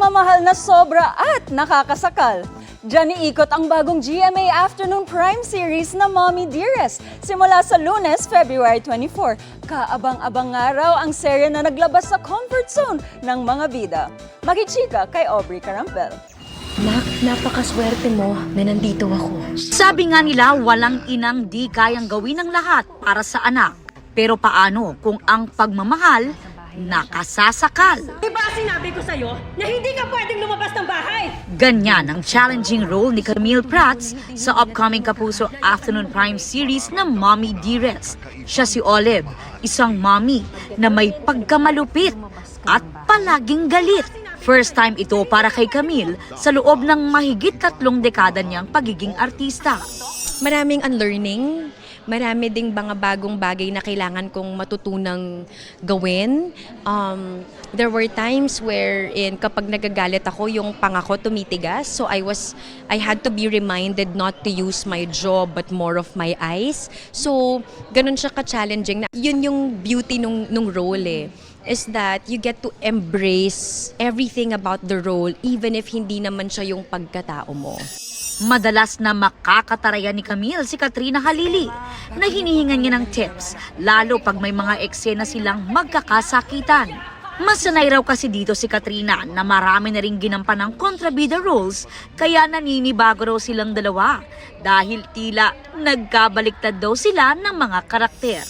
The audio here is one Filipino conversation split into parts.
pagmamahal na sobra at nakakasakal. Diyan iikot ang bagong GMA Afternoon Prime series na Mommy Dearest simula sa Lunes, February 24. Kaabang-abang nga raw ang serye na naglabas sa comfort zone ng mga bida. Magichika kay Aubrey Carampel. Nak, napakaswerte mo na nandito ako. Sabi nga nila, walang inang di kayang gawin ang lahat para sa anak. Pero paano kung ang pagmamahal nakasasakal? Diba sinabi ko sa'yo na hindi ka pwedeng lumabas ng bahay? Ganyan ang challenging role ni Camille Prats sa upcoming Kapuso Afternoon Prime series na Mommy Dearest. Siya si Olive, isang mommy na may pagkamalupit at palaging galit. First time ito para kay Camille sa loob ng mahigit 3 dekada niyang pagiging artista. Maraming unlearning, marami ding mga bagong bagay na kailangan kong matutunang gawin. There were times wherein kapag nagagalit ako, yung panga ko tumitigas. So I had to be reminded not to use my jaw but more of my eyes. So ganun siya ka-challenging. Yun yung beauty nung role is that you get to embrace everything about the role even if hindi naman siya yung pagkatao mo. Madalas na makakatarayan ni Camille si Katrina Halili na hinihingan niya ng tips, lalo pag may mga eksena silang magkakasakitan. Masanay raw kasi dito si Katrina na marami na ring ginampan ng kontrabida roles, kaya naninibago raw silang dalawa dahil tila nagkabaliktad daw sila ng mga karakter.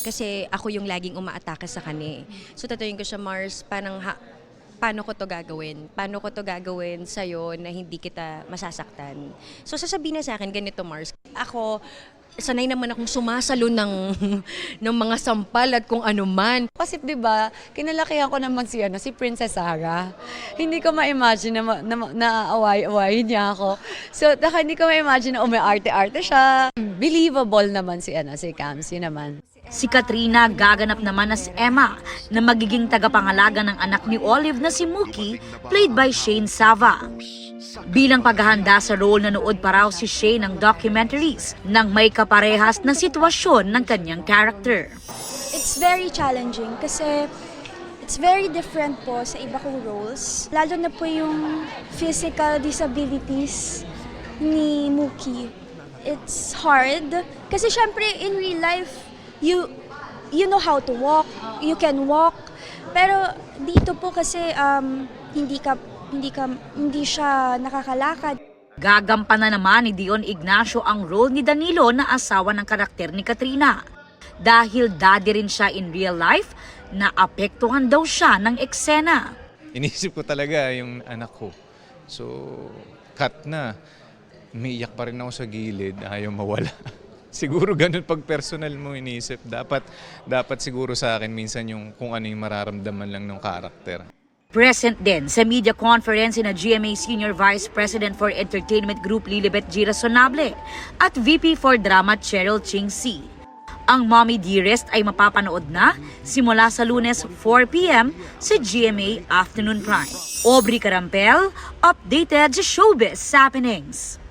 Kasi ako yung laging umaatake sa kanya. So tatayin ko siya, Mars, paano ko to gagawin? Paano ko to gagawin sa'yo na hindi kita masasaktan? So sasabihin na sa akin, ganito, Mars. Ako, sanay naman akong sumasalo ng mga sampal at kung ano man. Kasi 'di ba, kinalakihan ko naman si Princess Sarah. Hindi ko ma-imagine na away-away niya ako. So, hindi ko ma-imagine na umiarte-arte siya. Believable naman si Kamsi naman. Si Katrina gaganap naman as Emma na magiging tagapangalaga ng anak ni Olive na si Mookie, played by Shane Sava. Bilang paghahanda sa role, nanood pa raw si Shane ng documentaries nang may kaparehas na sitwasyon ng kanyang character. It's very challenging kasi it's very different po sa iba kong roles. Lalo na po yung physical disabilities ni Mookie. It's hard kasi syempre in real life, you know how to walk, you can walk. Pero dito po kasi hindi siya nakakalakad. Gagampanan naman ni Dion Ignacio ang role ni Danilo na asawa ng karakter ni Katrina. Dahil daddy rin siya in real life, naapektuhan daw siya ng eksena. Inisip ko talaga yung anak ko. So, cut na. Umiiyak pa rin ako sa gilid, ayaw mawala. Siguro ganun pag personal mo inisip. Dapat siguro sa akin minsan yung kung ano yung mararamdaman lang ng karakter. Present din sa media conference na GMA Senior Vice President for Entertainment Group Lilibet Gira Sonable at VP for Drama Cheryl Ching C. Ang Mommy Dearest ay mapapanood na simula sa Lunes 4 p.m. sa GMA Afternoon Prime. Aubrey Carampel, updated sa Showbiz Happenings.